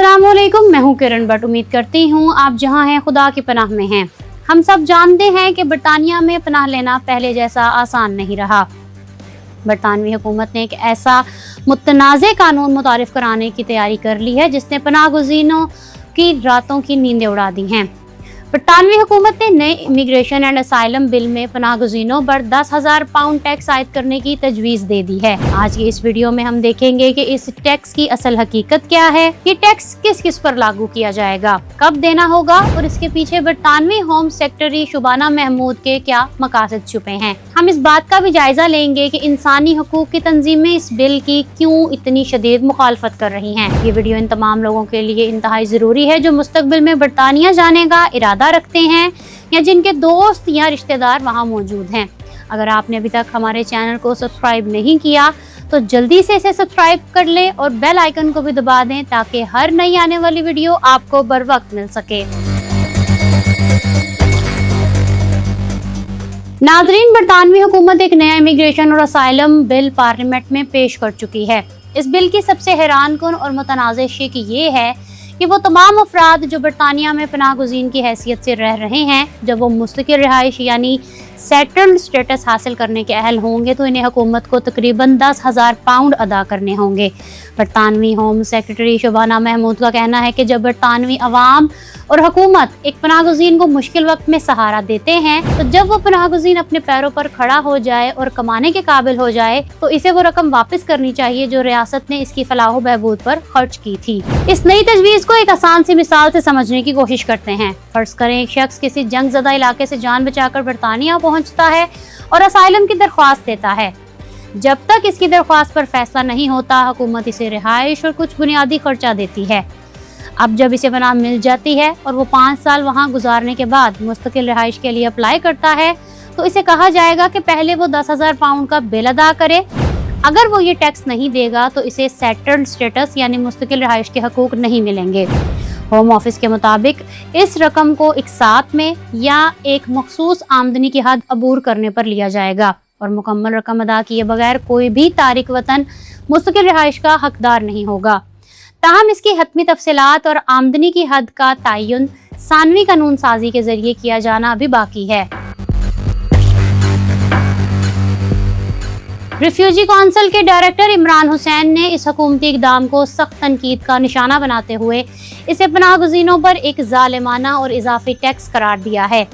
अस्सलामुअलैकुम, मैं हूँ किरण भट्ट। उम्मीद करती हूँ आप जहाँ हैं खुदा की पनाह में हैं। हम सब जानते हैं कि बरतानिया में पनाह लेना पहले जैसा आसान नहीं रहा। बरतानवी हुकूमत ने एक ऐसा मुतनाज़े कानून मुतारिफ कराने की तैयारी कर ली है जिसने पनाह गुज़ीरों की रातों की नींदें उड़ा दी हैं। बरतानवी हुकूमत ने नए इमिग्रेशन एंड असाइलम बिल में पनाह गुज़ीरों पर 10,000 पाउंड टैक्स आयद करने की तजवीज़ दे दी है। आज की इस वीडियो में हम देखेंगे कि इस टैक्स की असल हकीकत क्या है, ये टैक्स किस किस पर लागू किया जाएगा, कब देना होगा और इसके पीछे बरतानवी होम सेक्रेटरी शुबाना महमूद के क्या मकासद छुपे हैं। हम इस बात का भी जायजा लेंगे कि इंसानी हकूक की तंजीमें इस बिल की क्यों इतनी शदीद मुखालफत कर रही हैं। ये वीडियो इन तमाम लोगों के लिए इंतहाई ज़रूरी है जो मुस्तकबिल में बरतानिया जाने का इरादा रखते हैं या जिनके दोस्त या रिश्तेदार वहां मौजूद हैं। अगर आपने अभी तक हमारे चैनल को सब्सक्राइब नहीं किया तो जल्दी से इसे सब्सक्राइब कर लें और बेल आइकन को भी दबा दें ताकि हर नई आने वाली वीडियो आपको बर वक्त मिल सके। नाज़रीन, बरतानवी हुकूमत एक नया इमिग्रेशन और असाइलम बिल पार्लियामेंट में पेश कर चुकी है। इस बिल की सबसे हैरानकुन और मुतनाज़ शे ये है कि वो तमाम अफराद जो बरतानिया में पनाह गुज़ीर की हैसियत से रह रहे हैं, जब वो मुस्तकिल रिहाइश यानी सेटल्ड स्टेटस हासिल करने के अहल होंगे तो इन्हें हुकूमत को तकरीबन 10,000 पाउंड अदा करने होंगे। बरतानवी होम सेक्रेटरी शुबाना महमूद का कहना है कि जब बरतानवी अवाम और हुकूमत एक पनाह गुज़ीर को मुश्किल वक्त में सहारा देते हैं तो जब वो पनाह गुज़ीर अपने पैरों पर खड़ा हो जाए और कमाने के काबिल हो जाए तो इसे वो रकम वापस करनी चाहिए जो रियासत ने इसकी फलाह बहबूद पर खर्च की थी। इस नई तजवीज़ को एक आसान सी मिसाल से समझने की कोशिश करते हैं। फर्ज करें एक शख्स किसी जंग ज़दा इलाके से जान बचाकर बरतानिया पहुंचता है और असाइलम की दरख्वास्त देता है। जब तक इसकी दरख्वास्त पर फैसला नहीं होता हुकूमत इसे रिहाइश और कुछ बुनियादी खर्चा देती है। अब जब इसे पनाह मिल जाती है और वो 5 साल वहाँ गुजारने के बाद मुस्तकिल रिहाइश के लिए अप्लाई करता है तो इसे कहा जाएगा कि पहले वो 10,000 पाउंड का बिल अदा करे। अगर वो ये टैक्स नहीं देगा तो इसे सेटल्ड स्टेटस यानी मुस्तकिल रिहाइश के हकूक नहीं मिलेंगे। होम ऑफिस के मुताबिक इस रकम को एक साथ में या एक मखसूस आमदनी की हद अबूर करने पर लिया जाएगा और मुकम्मल रकम अदा किए बगैर कोई भी तारिक वतन मुस्तकिल रिहाइश का हकदार नहीं होगा। ताहम इसकी हतमी तफसीलात और आमदनी की हद का तयन सानवी कानून साजी के जरिए किया जाना अभी बाकी है। रिफ्यूजी काउंसिल के डायरेक्टर इमरान हुसैन ने इस हुकूमती इक़दाम को सख्त तनकीद का निशाना बनाते हुए इसे पनाह गुज़ीरों पर एक ज़ालिमाना और इजाफी टैक्स करार दिया है।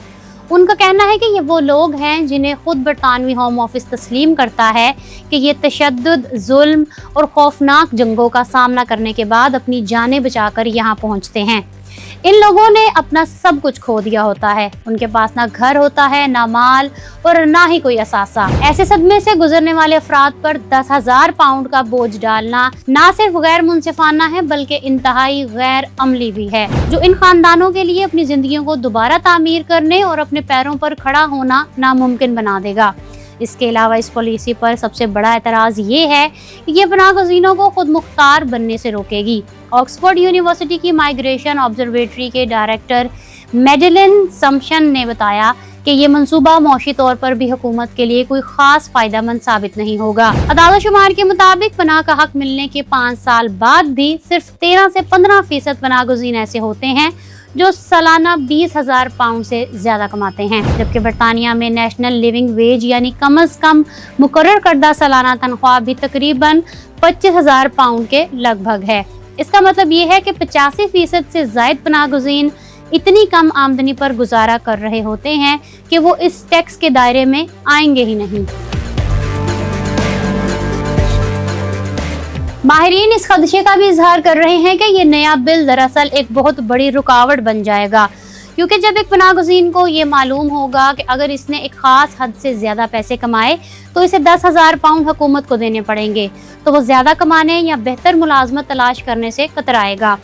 उनका कहना है कि ये वो लोग हैं जिन्हें खुद बरतानवी होम ऑफिस तस्लीम करता है कि ये तशद्दुद, जुल्म और खौफनाक जंगों का सामना करने के बाद अपनी जानें बचाकर यहाँ पहुँचते हैं। इन लोगों ने अपना सब कुछ खो दिया होता है। उनके पास ना घर होता है, ना माल और ना ही कोई असासा। ऐसे सदमे से गुजरने वाले अफराद पर 10,000 पाउंड का बोझ डालना ना सिर्फ गैर मुनसिफाना है बल्कि इंतहाई गैर अमली भी है जो इन खानदानों के लिए अपनी जिंदगियों को दोबारा तामीर करने और अपने पैरों पर खड़ा होना नामुमकिन बना देगा। इसके अलावा इस पॉलिसी पर सबसे बड़ा एतराज़ ये है कि ये पनाह गुज़ीरों को खुद मुख्तार बनने से रोकेगी। ऑक्सफोर्ड यूनिवर्सिटी की माइग्रेशन ऑब्जर्वेटरी के डायरेक्टर मेडेलिन सम्पशन ने बताया कि ये मंसूबा मौशी तौर पर भी हुकूमत के लिए कोई खास फायदेमंद साबित नहीं होगा। अदालत शुमार के मुताबिक पनाह का हक मिलने के 5 साल बाद भी सिर्फ 13 से 15% पनाह गुज़ीर ऐसे होते हैं जो सालाना 20,000 पाउंड से ज्यादा कमाते हैं, जबकि बरतानिया में नेशनल लिविंग वेज यानी कम अज कम मुकर्रर करदा सालाना तनख्वाह भी तकरीबन 25,000 पाउंड के लगभग है। इसका मतलब ये है कि 85% से जायद पनाह गुज़ीर इतनी कम आमदनी पर गुजारा कर रहे होते हैं कि वो इस टैक्स के दायरे में आएंगे ही नहीं। माहिरीन इस खदशे का भी इजहार कर रहे हैं कि ये नया बिल दरअसल एक बहुत बड़ी रुकावट बन जाएगा, क्योंकि जब एक पनाह गुज़ीर को ये मालूम होगा कि अगर इसने एक ख़ास हद से ज़्यादा पैसे कमाए तो इसे 10,000 पाउंड हुकूमत को देने पड़ेंगे तो वो ज़्यादा कमाने या बेहतर मुलाजमत तलाश करने से कतराएगा।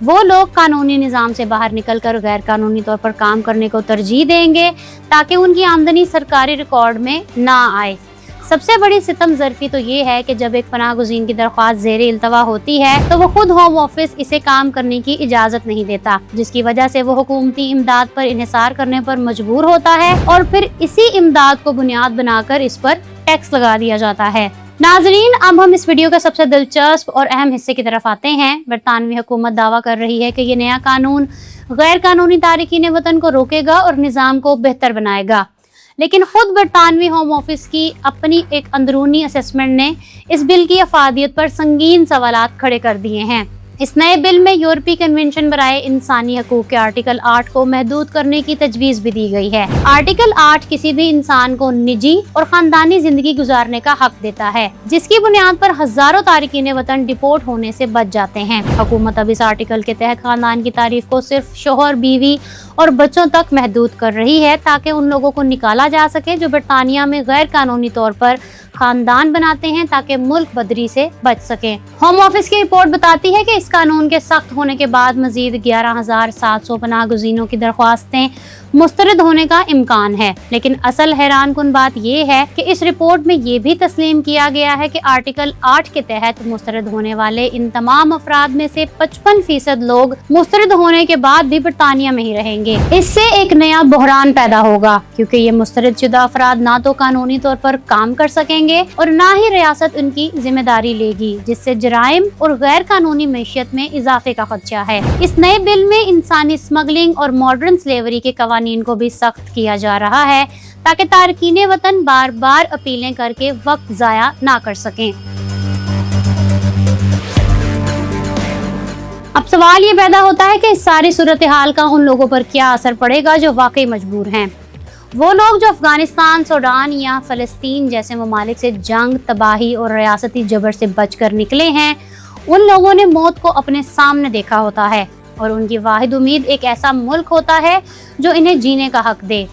वो लोग कानूनी निज़ाम से बाहर निकलकर गैर कानूनी तौर पर काम करने को तरजीह देंगे ताकि उनकी आमदनी सरकारी रिकॉर्ड में ना आए। सबसे बड़ी सितम ज़रफ़ी तो ये है कि जब एक पनाह गुज़ीर की दरख्वास्त ज़ेरे इल्तवा होती है तो वो खुद होम ऑफिस इसे काम करने की इजाज़त नहीं देता, जिसकी वजह से वो हुकूमती इमदाद पर इन्हिसार करने पर मजबूर होता है और फिर इसी इमदाद को बुनियाद बनाकर इस पर टैक्स लगा दिया जाता है। नाजरीन, अब हम इस वीडियो के सबसे दिलचस्प और अहम हिस्से की तरफ आते हैं। बरतानवी हुकूमत दावा कर रही है कि ये नया कानून गैर कानूनी तारकीन वतन को रोकेगा और निज़ाम को बेहतर बनाएगा, लेकिन खुद बरतानवी होम ऑफिस की अपनी एक अंदरूनी असेसमेंट ने इस बिल की अफादियत पर संगीन सवालात खड़े कर दिए हैं। इस नए बिल में यूरोपीय कन्वेंशन बराए इंसानी हकूक के आर्टिकल 8 को महदूद करने की तजवीज भी दी गई है। आर्टिकल 8 किसी भी इंसान को निजी और खानदानी जिंदगी गुजारने का हक देता है, जिसकी बुनियाद पर हजारों तारकीन वतन डिपोर्ट होने से बच जाते हैं। हुकूमत अब इस आर्टिकल के तहत खानदान की तारीफ को सिर्फ शोहर, बीवी और बच्चों तक महदूद कर रही है, ताकि उन लोगों को निकाला जा सके जो बरतानिया में गैर कानूनी तौर पर खानदान बनाते हैं, ताकि मुल्क बदरी से बच सके। होम ऑफिस की रिपोर्ट बताती है कि इस कानून के सख्त होने के बाद मजीद 11,700 पनाह गुज़ीनों की दरख्वास्तें मुस्तरद होने का इम्कान है। लेकिन असल हैरान कुन बात यह है कि इस रिपोर्ट में ये भी तस्लीम किया गया है कि आर्टिकल 8 के तहत मुस्तरद होने वाले इन तमाम अफराद में से 55% लोग मुस्तरद होने के बाद भी बरतानिया में ही रहेंगे। इससे एक नया बहरान पैदा होगा, क्योंकि ये मुस्तरद शुदा अफराद ना तो कानूनी तौर पर काम कर सकेंगे और ना ही रियासत उनकी जिम्मेदारी लेगी, जिससे जराइम और गैर कानूनी मैशियत में इजाफे का खदशा है। इस नए बिल में इंसानी स्मगलिंग और मॉडर्न स्लेवरी के कवानीन को भी सख्त किया जा रहा है, ताकि तारकीन वतन बार बार अपीलें करके वक्त जाया ना कर सकें। अब सवाल ये पैदा होता है कि इस सारी सूरत हाल का उन लोगों पर क्या असर पड़ेगा जो वाकई मजबूर हैं। वो लोग जो अफगानिस्तान, सूडान या फ़लस्तीन जैसे ममालिक से जंग, तबाही और रियासती जबर से बचकर निकले हैं, उन लोगों ने मौत को अपने सामने देखा होता है और उनकी वाहिद उम्मीद एक ऐसा मुल्क होता है जो इन्हें जीने का हक दे।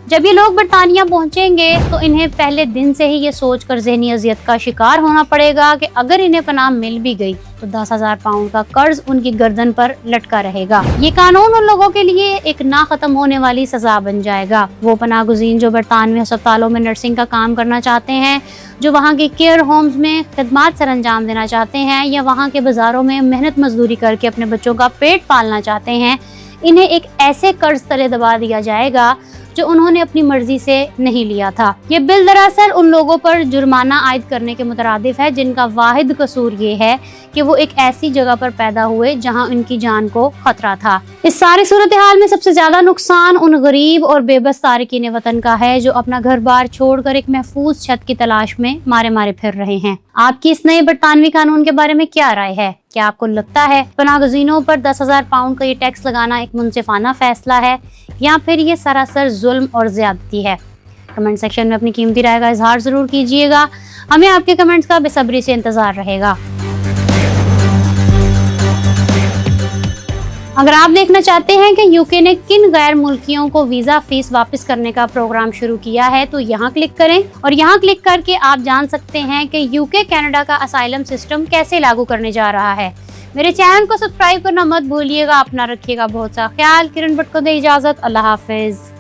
जब ये लोग बरतानिया पहुंचेंगे तो इन्हें पहले दिन से ही ये सोचकर ज़हनी अजियत का शिकार होना पड़ेगा कि अगर इन्हें पनाह मिल भी गई तो 10,000 पाउंड का कर्ज उनकी गर्दन पर लटका रहेगा। ये कानून उन लोगों के लिए एक ना खत्म होने वाली सजा बन जाएगा। वो पनाह गुज़ीन जो बरतानवी अस्पतालों में नर्सिंग का काम करना चाहते हैं, जो वहाँ के केयर होम्स में खिदमात सर अंजाम देना चाहते हैं या वहाँ के बाज़ारों में मेहनत मजदूरी करके अपने बच्चों का पेट पालना चाहते हैं, इन्हें एक ऐसे कर्ज तले दबा दिया जाएगा जो उन्होंने अपनी मर्जी से नहीं लिया था। ये बिल दरअसल उन लोगों पर जुर्माना आयद करने के मुतरादिफ है जिनका वाहिद कसूर ये है कि वो एक ऐसी जगह पर पैदा हुए जहां उनकी जान को खतरा था। इस सारी सूरत हाल में सबसे ज्यादा नुकसान उन गरीब और बेबस तारकीन वतन का है जो अपना घर बार छोड़कर एक महफूज छत की तलाश में मारे मारे फिर रहे हैं। आपकी इस नए बरतानवी कानून के बारे में क्या राय है? क्या आपको लगता है पनाह गुज़ीनों पर 10,000 पाउंड का ये टैक्स लगाना एक मुनसिफाना फैसला है या फिर ये सरासर जुल्म और ज्यादती है? कमेंट सेक्शन में अपनी कीमती राय का इजहार जरूर कीजिएगा। हमें आपके कमेंट्स का बेसब्री से इंतजार रहेगा। अगर आप देखना चाहते हैं कि यूके ने किन गैर मुल्कियों को वीज़ा फीस वापस करने का प्रोग्राम शुरू किया है तो यहाँ क्लिक करें और यहाँ क्लिक करके आप जान सकते हैं कि यूके कनाडा का असाइलम सिस्टम कैसे लागू करने जा रहा है। मेरे चैनल को सब्सक्राइब करना मत भूलिएगा। अपना रखिएगा बहुत सा ख्याल। किरण भट्ट को दे इजाज़त। अल्लाह हाफिज़।